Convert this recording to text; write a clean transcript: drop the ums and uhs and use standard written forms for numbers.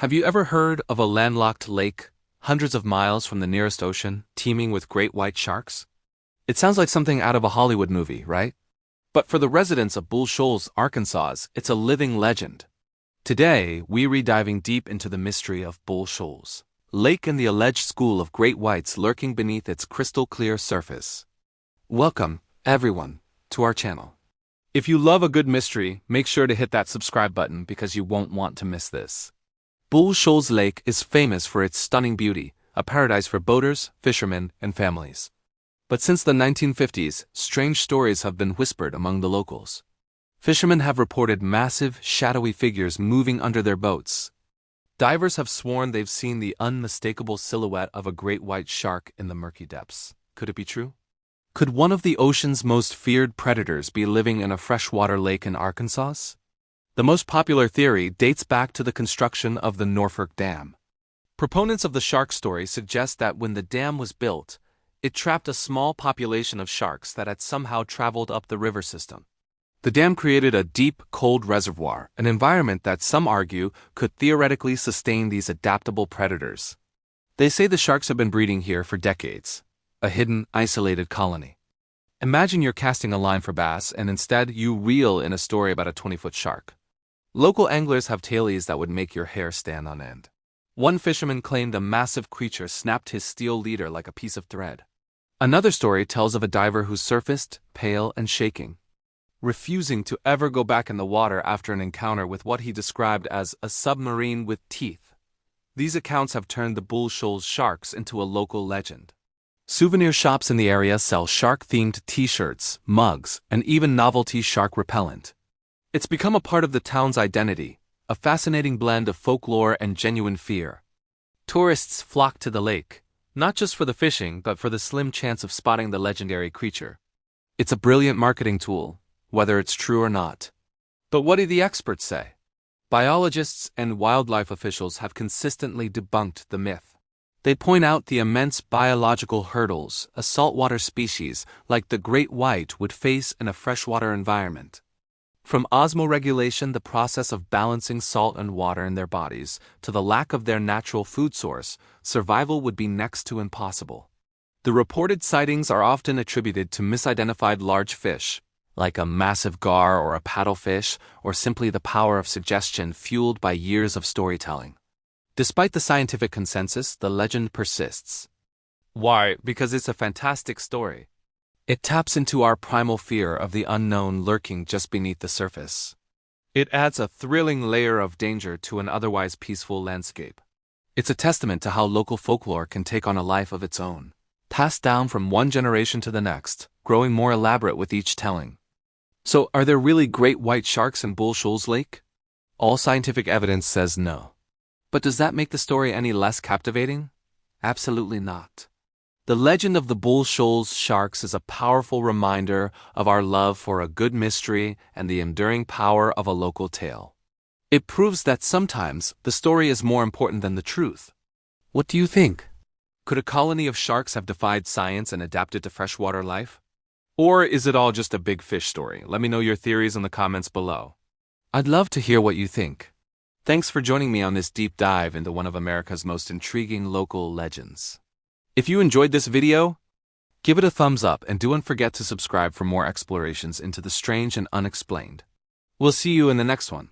Have you ever heard of a landlocked lake, hundreds of miles from the nearest ocean, teeming with great white sharks? It sounds like something out of a Hollywood movie, right? But for the residents of Bull Shoals, Arkansas, it's a living legend. Today, we're diving deep into the mystery of Bull Shoals, lake and the alleged school of great whites lurking beneath its crystal-clear surface. Welcome, everyone, to our channel. If you love a good mystery, make sure to hit that subscribe button because you won't want to miss this. Bull Shoals Lake is famous for its stunning beauty, a paradise for boaters, fishermen, and families. But since the 1950s, strange stories have been whispered among the locals. Fishermen have reported massive, shadowy figures moving under their boats. Divers have sworn they've seen the unmistakable silhouette of a great white shark in the murky depths. Could it be true? Could one of the ocean's most feared predators be living in a freshwater lake in Arkansas? The most popular theory dates back to the construction of the Norfolk Dam. Proponents of the shark story suggest that when the dam was built, it trapped a small population of sharks that had somehow traveled up the river system. The dam created a deep, cold reservoir, an environment that some argue could theoretically sustain these adaptable predators. They say the sharks have been breeding here for decades, a hidden, isolated colony. Imagine you're casting a line for bass and instead you reel in a story about a 20-foot shark. Local anglers have tales that would make your hair stand on end. One fisherman claimed a massive creature snapped his steel leader like a piece of thread. Another story tells of a diver who surfaced, pale and shaking, refusing to ever go back in the water after an encounter with what he described as a submarine with teeth. These accounts have turned the Bull Shoals sharks into a local legend. Souvenir shops in the area sell shark-themed t-shirts, mugs, and even novelty shark repellent. It's become a part of the town's identity, a fascinating blend of folklore and genuine fear. Tourists flock to the lake, not just for the fishing but for the slim chance of spotting the legendary creature. It's a brilliant marketing tool, whether it's true or not. But what do the experts say? Biologists and wildlife officials have consistently debunked the myth. They point out the immense biological hurdles a saltwater species like the great white would face in a freshwater environment. From osmoregulation, the process of balancing salt and water in their bodies, to the lack of their natural food source, survival would be next to impossible. The reported sightings are often attributed to misidentified large fish, like a massive gar or a paddlefish, or simply the power of suggestion fueled by years of storytelling. Despite the scientific consensus, the legend persists. Why? Because it's a fantastic story. It taps into our primal fear of the unknown lurking just beneath the surface. It adds a thrilling layer of danger to an otherwise peaceful landscape. It's a testament to how local folklore can take on a life of its own, passed down from one generation to the next, growing more elaborate with each telling. So, are there really great white sharks in Bull Shoals Lake? All scientific evidence says no. But does that make the story any less captivating? Absolutely not. The legend of the Bull Shoals sharks is a powerful reminder of our love for a good mystery and the enduring power of a local tale. It proves that sometimes the story is more important than the truth. What do you think? Could a colony of sharks have defied science and adapted to freshwater life? Or is it all just a big fish story? Let me know your theories in the comments below. I'd love to hear what you think. Thanks for joining me on this deep dive into one of America's most intriguing local legends. If you enjoyed this video, give it a thumbs up and don't forget to subscribe for more explorations into the strange and unexplained. We'll see you in the next one.